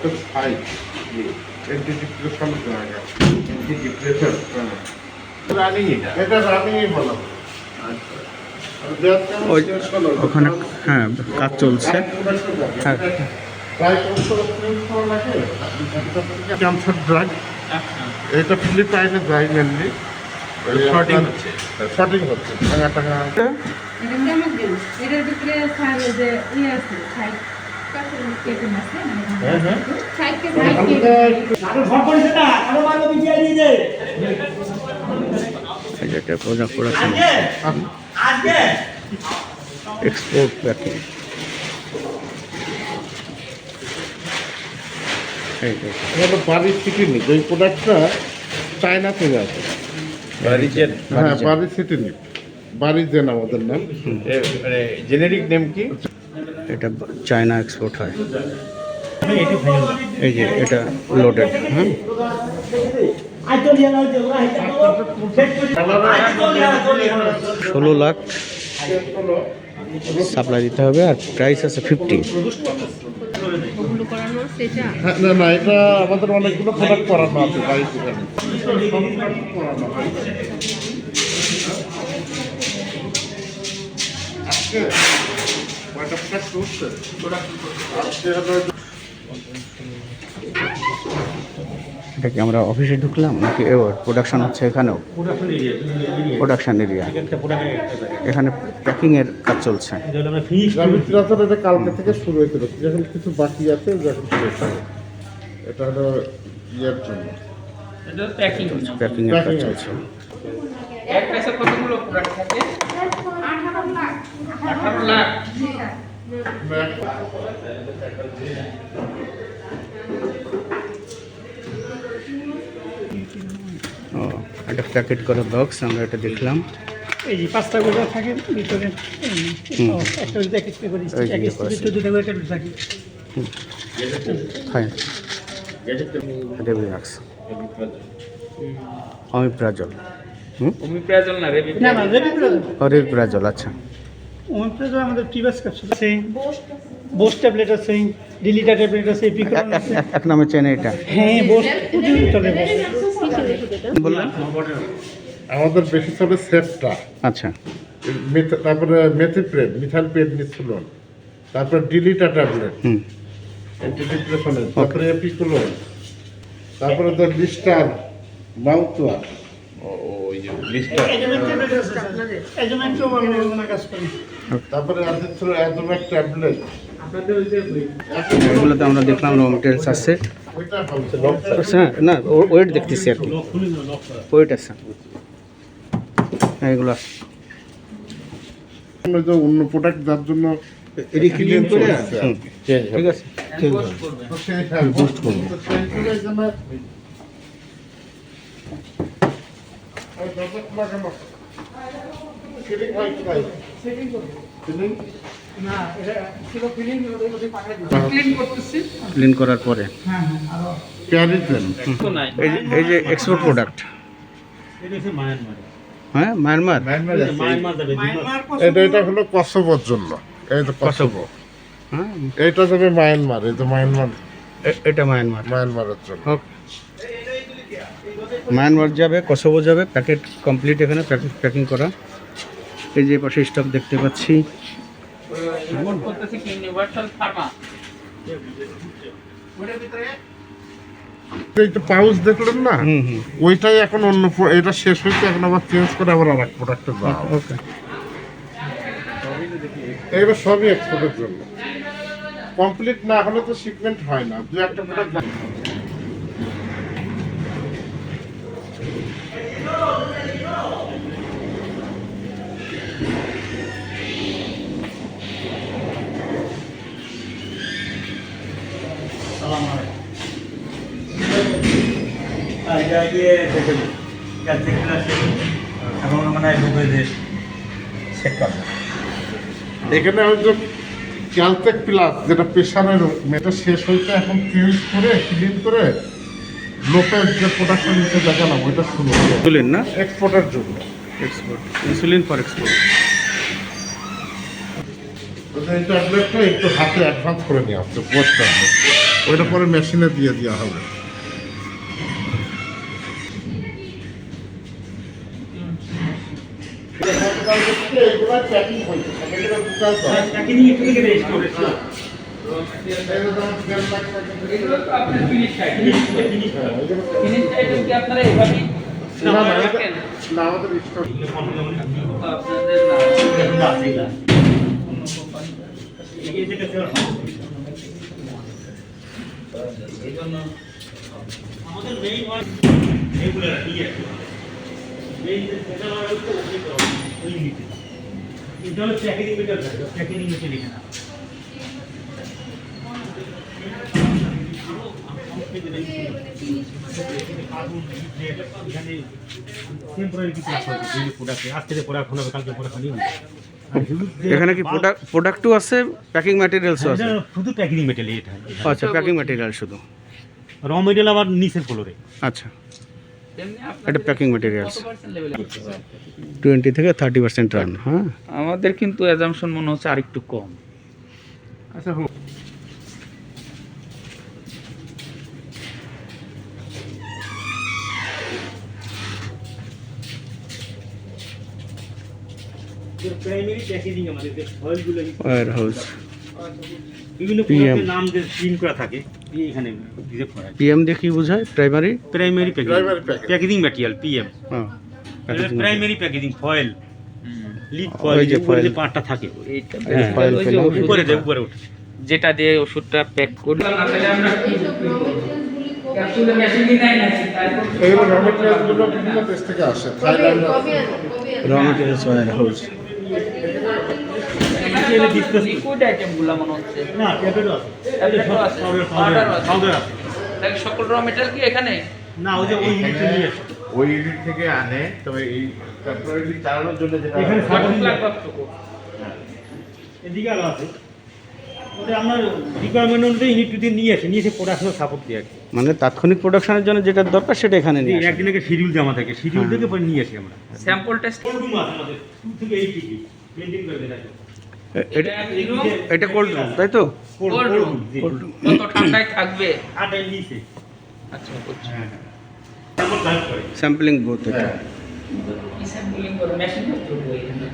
একটা size anti depression জায়গা anti depression running এটা রানিংই বলা ওখানে হ্যাঁ কাজ চলছে। হ্যাঁ ক্যান্সার ড্রাগ এটা ফিলিপাইনে যায় মেনলি শর্টিং হচ্ছে টাকা টাকা এটার ভিতরে স্যার যে ইয়ে আছে এক্সপোর্ট প্যাকিং বাড়ির সিটি নেই ওই প্রোডাক্টটা চায়না থেকে আসে। হ্যাঁ বাড়ির সিটি নেই বাড়ির জেন আমাদের নাম জেনেরিক নেম কি এটা চায়না এক্সপোর্ট হয়। এই যে এটা লোডেড। হ্যাঁ 16 লাখ সাপ্লাই দিতে হবে আর প্রাইস আছে 50। হ্যাঁ না না এটা আমাদের অনেকগুলো প্রোডাক্ট করানো আছে বাড়ির এটা কি আমরা অফিসে ঢুকলাম নাকি প্রোডাকশন হচ্ছে এখানেও? প্রোডাকশন এরিয়া, এখানে প্যাকিংয়ের কাজ চলছে। এটা কালকে থেকে শুরু হয়েছিল, এখন কিছু বাকি আছে যখন এটা হলো ইয়ের জন্য প্যাকিংয়ের কাজ চলছে। এক পেশা কতগুলো প্রোডাক্ট থাকে? 18 লাখ। ও এটা প্যাকেট করা বক্স, আমরা এটা দেখলাম। এই যে 5টা করে থাকে ভিতরে, একটা যদি এক করে করি এক ভিতরে দুটো করে ট্যাবলেট থাকে। Fine রেবিনাক্স omeprazole. ওমিপ্রাজল না না না রেবিপ্রাজল। রেবিপ্রাজল আচ্ছা। ওমিপ্রাজল আমাদের প্রিভিয়াস ক্যাপসুল আছে, বোস্ট ট্যাবলেট আছে, ডিলিটা ট্যাবলেট আছে, এপিকরন আছে। এক নামে চেনে এটা? হ্যাঁ বোস্ট প্রচুর চলে বললাম। আমাদের বেশি চলে সেফটা, আচ্ছা তারপরে মেথিপ্রেড মিথাইল পেডনিসিলিন, তারপরে ডিলিটা ট্যাবলেট অ্যান্টিডিপ্রেশনের, তারপরে এপিকোলোন, তারপরে তো লিস্টার মাউথ ওয়াশ, ওই যে লিস্টার, তারপরে আছে ছিল অ্যাজোম্যাক ট্যাবলেট। এগুলোতে আমরা দেখলাম র মেটেরিয়ালস আছে। ওইটা ভালো হ্যাঁ না ওয়েট দেখতেছি আর কি, ওয়েট আছে এগুলো আছে। অন্য প্রোডাক্ট যার জন্য ক্লিন করে ঠিক আছে বুস্ট করবো। ক্লিন করার পরে এই যে এক্সপোর্ট প্রোডাক্ট। হ্যাঁ মায়ানমার, এটা হলো কসোভোর জন্য, এই তো কসোভো, হ্যাঁ এইটা যাবে মায়ানমার, এই তো মায়ানমার, এটা মায়ানমার, মায়ানমারের জন্য। ওকে মায়ানমার যাবে, কসোভো যাবে, প্যাকেট কমপ্লিট, এখানে প্যাকিং করা। এই যে পাশে স্টক দেখতে পাচ্ছি। Universal Pharma. এই তো পাউচ দেখলেন না, ওইটাই এখন অন্য এটা শেষ হয়েছে, এখন আবার চেঞ্জ করে আবার আর এক প্রোডাক্টে যাওয়া। ওকে এগুলো সবই এক্সপোর্টের জন্য, কমপ্লিট না হলে তো শিপমেন্ট হয় না, দু একটা প্রোডাক্ট। এখানে হয়তো ক্যালটেক প্লাস যেটা প্রেশারের মেটা শেষ হয়েছে, এখন চেঞ্জ করে ক্লিন করে লোকাল যে প্রোডাকশন নিতে দেখালাম ওইটা শুরু হবে ইনসুলিন না এক্সপোর্টের জন্য। Export insulin for export. এই ট্যাবলেটটা একটু হাতে অ্যাডভান্স করে নিয়ে আসছে, বোস্ট ট্যাবলেট। ওইটা পরে মেশিনে দিয়ে দেওয়া হবে। এগুলো তো আপনার ফিনিশ টাইপ। ফিনিশ টাইপ কি আপনারা এভাবেই রাখেন? না, আমাদের স্টক আপনাদের না। আমাদের মেইন ওয়ান এইগুলো ইয়ে মেইন সেটা হচ্ছে ওই নিচে এটা হলো প্যাকেজিং মেটেরিয়াল প্যাকেজিং মেটেরিয়াল এখানে এখানে কি প্রোডাক্টও আছে, প্যাকিং ম্যাটেরিয়ালসও আছে? শুধু প্যাকেজিং মেটেরিয়াল এটা আচ্ছা, প্যাকিং ম্যাটেরিয়াল শুধু। র মেটেরিয়াল আবার নিচের ফ্লোরে। আচ্ছা, তেমনি এটা আপনাদের প্যাকিং ম্যাটেরিয়ালস। কত পার্সেন্ট লেভেলে করতে পারবেন? 20 থেকে 30% রান। হ্যাঁ, আমাদের কিন্তু অ্যাজাম্পশন মনে হচ্ছে আরেকটু কম। আচ্ছা প্রাইমারি প্যাকেজিং আমাদের যে ফয়েলগুলো ওয়্যার হাউস। বিভিন্ন PM প্রোডাক্টের নাম যে প্রিন্ট করা থাকে এখানে ডিজেক্ট করা হয়। পিএম দিয়ে কি বোঝায়? Primary primary Primary packaging। Packaging material PM primary packaging foil lead ওই ফয়েল যে যে ফয়েল foil। যে পার্টটা থাকে এইটা হ্যাঁ, basically foil ওই যে ফেলা। ওষুধ উপরে দেয় উপরে ওঠে যেটা দিয়ে ওষুধটা প্যাক করি। আসলে আমরা কি ক্যাপসুলে মেশিন নাই নাকি? তারপর এগুলো র মেটেরিয়ালগুলো বিভিন্ন দেশ থেকে আসে। Thailand, raw materials wire house. Liquid আইটেমগুলো মনে হচ্ছে না ট্যাবলেটও আছে ট্যাবলেটও আছে, পাউডারও আছে। পাউডার আছে তাহলে সকল র মেটেরিয়াল কি এখানে? না ওই যে ওই ইউনিটে নিয়ে আসে ওই ইউনিট থেকে আনে, তবে এই টেম্পোরারি চালানোর জন্য যেটা এখানে কত লাগবে আপনাকে? এদিকে আরো আছে ওটা আপনার রিকোয়ারমেন্ট অনুযায়ী ইউনিট যদি নিয়ে এসে প্রোডাকশনের সাপোর্ট দিয়ে আর কি। মানে তাৎক্ষণিক প্রোডাকশনের জন্য যেটা দরকার সেটা এখানে নিয়ে আসে। একদিন আগে শিডিউল জমা থাকে শিডিউল থেকে পরে নিয়ে আসি আমরা স্যাম্পল টেস্ট কোল্ড রুম আছে আমাদের 2 থেকে 8 ডিগ্রি মেইনটেইন করে দেয় এটা কোল্ড রুম, তাই তো? কোল্ড রুম কত ঠান্ডায় থাকবে? আর নিচে আচ্ছা বুঝছি। তারপর লাইভ করে স্যাম্পলিং বুথ এটা। কি স্যাম্পলিং করে মেশিন করতে এখানে?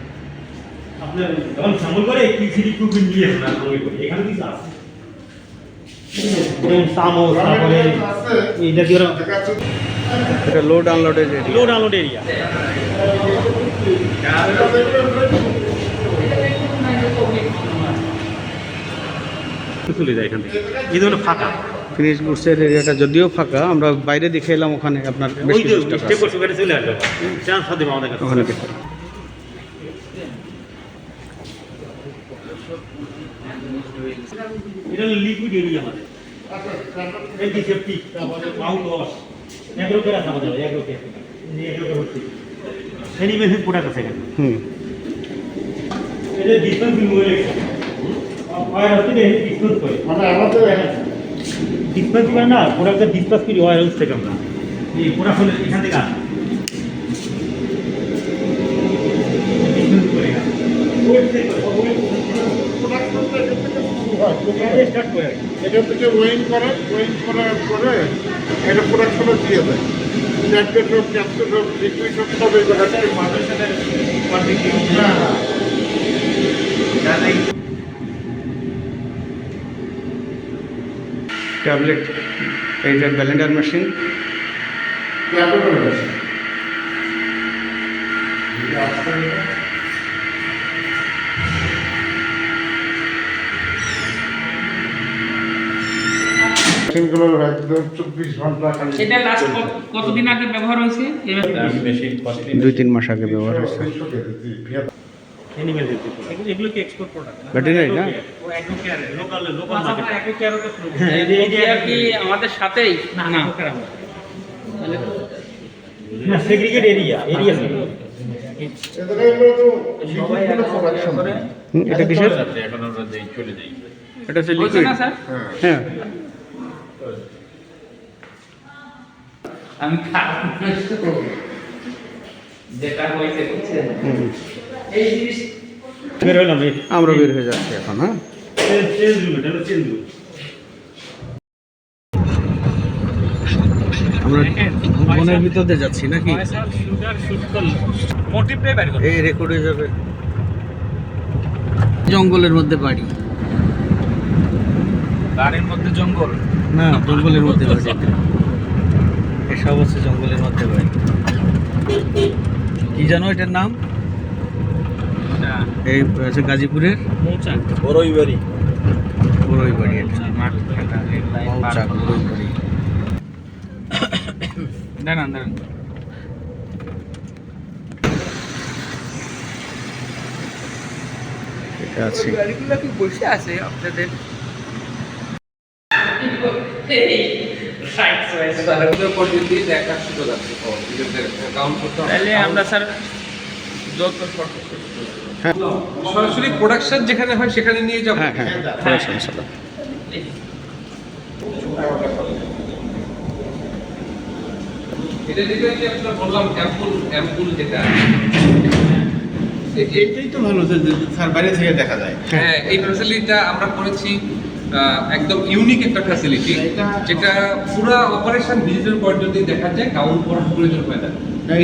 আপনার যখন স্যাম্পল করে পিসিডি ইকুইপমেন্ট নিয়ে আসে না সঙ্গে করে এখানে কিছু আছে যেমন সামো তারপরে এইটা দিয়ে এটা লোড আনলোডের এরিয়া। লোড আনলোড এরিয়া চলে যায় এখান থেকে এই ধরনের ফাঁকা ফিনিশ গুডসের এরিয়াটা যদিও ফাঁকা, আমরা বাইরে দেখে এলাম, ওখানে আপনার বেশ ওই যে কিছু স্টাফ স্টেপ আছে। করছে ওখানে চলে আসবে চান্স হবে আমাদের কাছে ওখানে দেখে এটা হলো লিকুইড এরিয়া আমাদের অ্যান্টিসেপটিক মাউথ ওয়াশ এগুলো করে আছে আমাদের এগুলো কে এগুলো হচ্ছে অ্যানিমেশন প্রোডাক্ট আছে এখানে এটা ডিসপেন্স করে ওয়ার হচ্ছে এটা ডিসপেন্স করে মানে আমাদের ডিসপেন্স করে না প্রোডাক্টটা ডিসপেন্স করি ওয়ার হাউস থেকে আমরা এই প্রোডাক্ট হলো এখান থেকে আসে ডিসপেন্স করে স্টার্ট করে এখান থেকে ওয়েইং করার পরে এটা প্রোডাকশনে দিয়ে দেয়। ট্যাবলেট হোক, ক্যাপসুল হোক, লিকুইড হোক, সব এগুলো মানুষের সাথে ট্যাবলেট, এইটা ব্যালেন্ডার মেশিন। মেশিনগুলো একদম 24 ঘন্টা খালি সেটা লাস্ট কতদিন আগে ব্যবহার হয়েছে? 2-3 মাস আগে ব্যবহার হয়েছে। অ্যানিমেল হেলথ এগুলো কি এক্সপোর্ট প্রোডাক্ট ভেটেরিনারি না? লোকাল আচ্ছা, মার্কেট একই কেয়ারও তো শুরু করছে। হ্যাঁ, এটা কি আমাদের সাথেই? না না না সেগ্রিগেট এরিয়া প্রোডাকশন এটা কিসের? এটা হচ্ছে বলছে লিকুইড। না স্যার? হ্যাঁ, আমি যেটা হয়েছে বুঝছেন এই জিনিস বের হলাম আমরা বের হয়ে যাচ্ছি এখন। হ্যাঁ, চেঞ্জ রুম এটা হলো চেঞ্জ রুম আমরা বনের ভিতর দিয়ে যাচ্ছি নাকি? মোটিভটাই বাইর করো। এই রেকর্ড হয়ে যাবে। জঙ্গলের মধ্যে বাড়ি, গাড়ির মধ্যে জঙ্গল। না জঙ্গলের মধ্যে বাড়ি, এসব হচ্ছে জঙ্গলের মধ্যে বাড়ি। কি জানো এটার নাম? এই হচ্ছে গাজীপুরের মৌচাক। বড়ই বাড়ি এটা। মাঠ কাটা, রেল লাইন, মৌচাক বড়ই বাড়ি। দাঁড়ান। এটা আছে গাড়িগুলো কি বসে আছে আপনাদের? তাহলে আমরা স্যার যত সরাসরি প্রোডাকশন যেখানে হয় সেখানে নিয়ে যাবো। হ্যাঁ হ্যাঁ প্রোডাকশন সেটা। এটা যেটা যে আপনার বললাম অ্যাম্পুল যেটা, এইটাই তো ভালো যে স্যার বাইরে থেকে দেখা যায়। হ্যাঁ এই ফ্যাসিলিটিটা আমরা করেছি একদম ইউনিক একটা ফ্যাসিলিটি, যেটা পুরো অপারেশন ডিজিটাল পদ্ধতি দেখা যায়, গাউন পরার প্রয়োজন হয় না।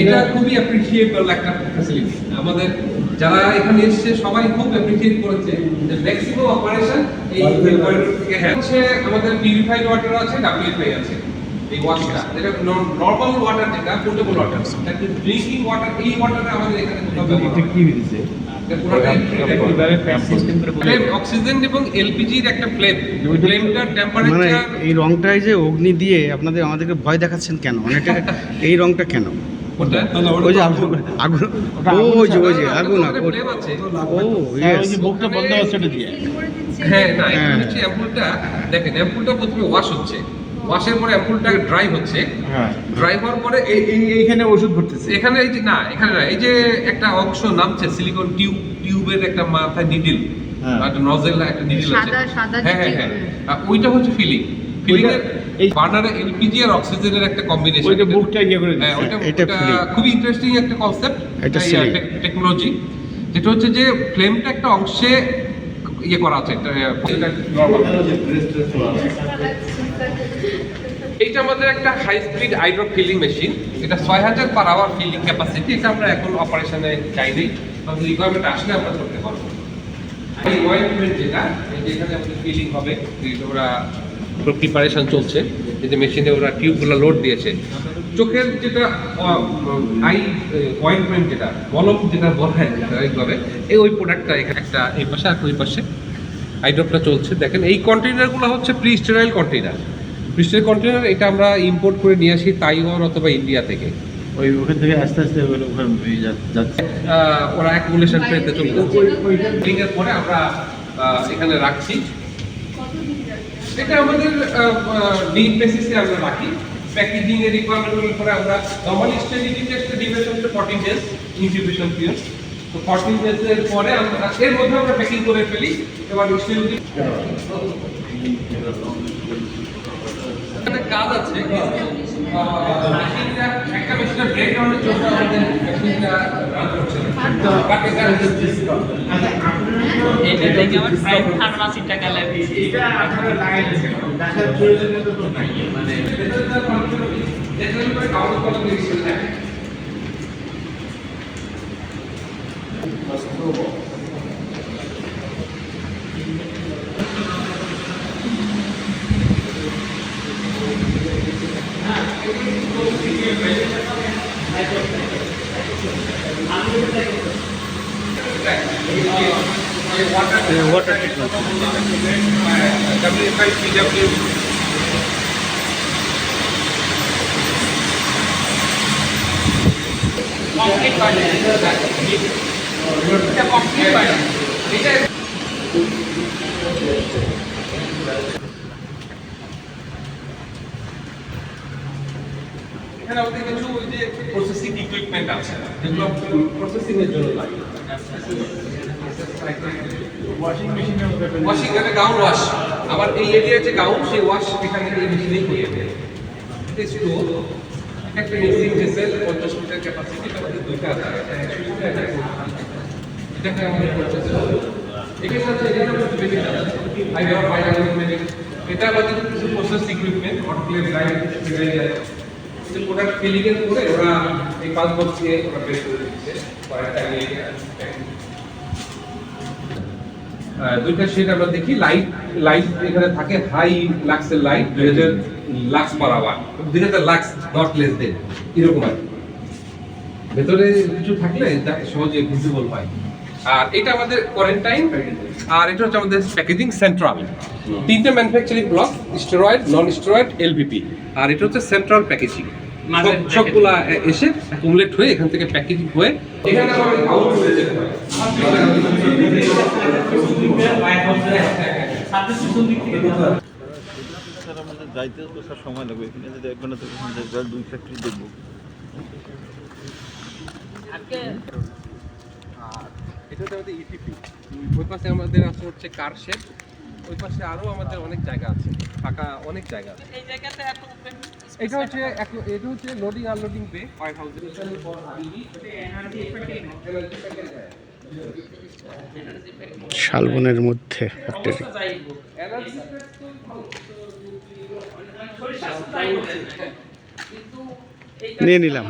এটা খুবই অ্যাপ্রিসিয়েবল একটা ফ্যাসিলিটি। আমাদের যারা এখানে এসেছে সবাই খুব অ্যাপ্রিসিয়েট করেছে যে ম্যাক্সিমাম অপারেশন এই করিডোর থেকে। হ্যাঁ হচ্ছে আমাদের পিউরিফাইড ওয়াটার আছে, WFI আছে। এই ওয়াশটা যেটা নরমাল ওয়াটার, যেটা পোর্টেবল ওয়াটার, কিন্তু ড্রিঙ্কিং ওয়াটার, এই ওয়াটারটা আমাদের এখানে কোথাও ব্যবহার হয় না। কি দিছে? অক্সিজেন এবং এলপিজির একটা ফ্লেমটার মানে টেম্পারেচার। এই রংটাই যে অগ্নি দিয়ে আমাদেরকে ভয় দেখাচ্ছেন কেন? মানে এটা এই রংটা কেন? ওই যে আগুন, ওই যে আগুন ফ্লেম আছে। ও ওই ইয়েস। যে মুখটা বন্ধ আছে এটা দিয়ে। সিল করে দিচ্ছে। হ্যাঁ না, এখানে হ্যাঁ। হচ্ছে অ্যাম্পুলটা দেখেন, অ্যাম্পুলটা প্রথমে ওয়াশ হচ্ছে, ওয়াশের পরে অ্যাম্পুলটা ড্রাই হচ্ছে, হ্যাঁ, ড্রাই হওয়ার পরে এইখানে ওষুধ ভরতেছে। এখানে এই যে না, এখানে না, এই যে একটা অংশ নামছে সিলিকন টিউবের একটা মাথায় নিডিল, হ্যাঁ। একটা নজেল, একটা নিডিল আছে। সাদা হ্যাঁ যে হ্যাঁ হ্যাঁ, tube। আর ওইটা হচ্ছে ফিলিং এর এই- বার্নারে এলপিজি আর অক্সিজেনের একটা কম্বিনেশন। ওইটা বুকটা ইয়ে করে হ্যাঁ, দিচ্ছে। ওইটা এটা filling। খুবই ইন্টারেস্টিং একটা কনসেপ্ট, এটা filling। টেকনোলজি, যেটা হচ্ছে যে ফ্লেমটা একটা অংশে ইয়ে করা আছে, এটা নরমাল। এইটা আমাদের একটা high speed hydro filling machine, এটা 6000 পার আওয়ার ফিলিং ক্যাপাসিটি। এটা আমরা এখন অপারেশনে যাইনি, তবে রিকোয়ারমেন্ট আসলে আমরা করতে পারবো। এই অয়েন্টমেন্ট যেটা, এই যে এখানে আমাদের ফিলিং হবে, ওরা প্রিপারেশন চলছে, এই যে মেশিনে ওরা টিউবগুলো লোড দিয়েছে। চোখের যেটা আই অয়েন্টমেন্ট, যেটা মলম যেটা বলা হয় এইভাবে, ওই প্রোডাক্টটা এখানে একটা এই পাশে আর ওই পাশে আইড্রপটা চলছে। দেখেন এই কন্টেইনারগুলো হচ্ছে pre sterile container. Pre sterile container এটা আমরা ইম্পোর্ট করে নিয়ে আসি তাইওয়ান অথবা ইন্ডিয়া থেকে। ওই ওখান থেকে আস্তে আস্তে যাচ্ছে। ওরা অ্যাকুমুলেশন ট্রেতে চলে যাচ্ছে। ফিলিংয়ের পরে আমরা এখানে রাখছি। এটা আমাদের নিড বেসিসে আমরা রাখি। প্যাকেজিং এর রিকোয়ারমেন্টের উপরে আমরা নরমাল স্টেরিলিটি টেস্টের ডিউরেশন হচ্ছে 40 ডেজ ইনকিউবেশন পিরিয়ড। তো 40 ডেজ এর পরে আমরা এর মধ্যে আমরা প্যাকিং করে ফেলি। এবার স্টেরিলিটি কাজ আছে, মেশিনটা একটা মেশিনের ব্রেকডাউনের জন্য আমাদের মেশিনটা রান করছে না। বাট এটা এটা থেকে আমার প্রায় 88 টাকা লাগে। এটা আপনারা লাগাইছেন, দেখার প্রয়োজনীয়তা তো নাই। মানে এটা কন্ট্রোল যেটা করে কাউন্ট করা দিয়েছে না। Water technology. WFI PW complete করে এটা কমপ্লিট করে এটা এখানে আমাদের কিছু ওই যে প্রসেসিং ইকুইপমেন্ট আছে, যেগুলো প্রসেসিং এর জন্য লাগে। ওয়াশিং মেশিনের মধ্যে ওয়াশিং এর গাউন ওয়াশ, আবার এই এরিয়া যে গাউন সেই ওয়াশ এখানে এই মেশিনেই হয়ে যায়। স্টো একটা মিক্সিং ভেসেল 50 লিটার ক্যাপাসিটি, আমাদের দুইটা আছে, একটা 100 লিটার, এটাকে আমাদের প্রসেস এখানে আছে। এখানে আমাদের বেনিফিট আছে, হাই পাওয়ার ফাইনাল মেশিন। এটা আমাদের কিছু process equipment, autoclave line, sterilizer, product filling এর পরে ওরা এই 5 বক্স দিয়ে ওরা বের করে দিচ্ছে কয়েকটা নিয়ে দুইটা শেড আমরা দেখি লাইট এখানে থাকে হাই লাক্সের light 2000 lux per hour 2000 lux not less than এরকম আর কি। ভেতরে কিছু থাকলে সহজে ভিজিবল হয়। আর এটা আমাদের কোয়ারেন্টাইন, আর এটা হচ্ছে আমাদের প্যাকেজিং সেন্ট্রাল। তিনটে manufacturing block, steroid, non steroid, LBP. আর এটা হচ্ছে সেন্ট্রাল প্যাকেজিং। সবগুলা এসে অ্যাকুমুলেট হয়ে এখান থেকে প্যাকেজিং হয়ে এখানে আমাদের আউট হয়ে যেতে হয়। স্যার আমাদের যাইতে তো স্যার সময় লাগবে, এখানে যদি 1 ঘন্টা থেকে 2 ফ্যাক্টরি দেখবো। আর এটা হচ্ছে আমাদের ইটিপি। ওই পাশে আমাদের আছে হচ্ছে কার শেড, ওই পাশে আরো আমাদের অনেক জায়গা আছে, ফাঁকা অনেক জায়গা আছে। এই জায়গাতে এত ওপেন এটা হচ্ছে লোডিং আনলোডিং বে হোয়াইট হাউসের শালবনের মধ্যে ফ্যাক্টরি। নিয়ে নিলাম।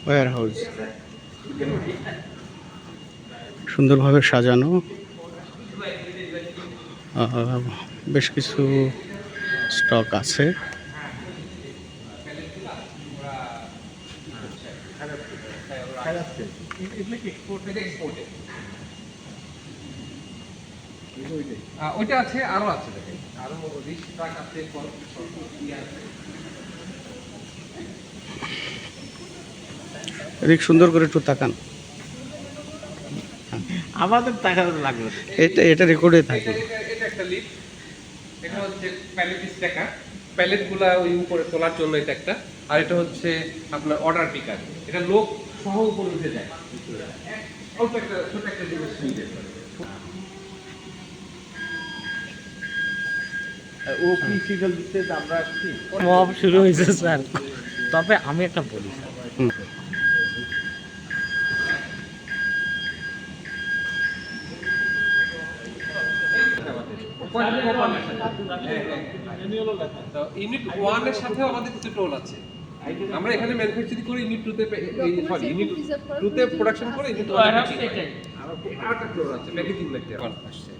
ওয়্যার হাউস সুন্দরভাবে সাজানো, বেশ কিছু স্টক আছে। ওইটা আছে, আরো আছে, দেখেন আরো রিচ ট্রাক আছে, এদিক সুন্দর করে একটু তাকান। আমাদের টাকা লাগবে। এটা রেকর্ডে থাকে। এটা একটা লিফট, এটা হচ্ছে প্যালেট স্ট্যাকার, প্যালেটগুলা ওই উপরে তোলার জন্য এটা একটা। আর এটা হচ্ছে আপনার অর্ডার পিকার, এটা লোক সহ উপরে উঠে যায়। অল্প একটা ছোট একটা জিনিস নিয়ে যেতে পারে। ও কি সিগন্যাল দিচ্ছে যে আমরা আসছি? মব শুরু হয়েছে স্যার, তবে আমি একটা বলি স্যার, ইউনিট 1 এর সাথে আমাদের কিছু টোল আছে। আমরা এখানে ম্যানুফ্যাকচারিং করে ইউনিট 2 তে ইউনিট 2 তে প্রোডাকশন করে ইউনিট 1 এ আরো একটা টোল আছে প্যাকেজিং লাগতে আসছে।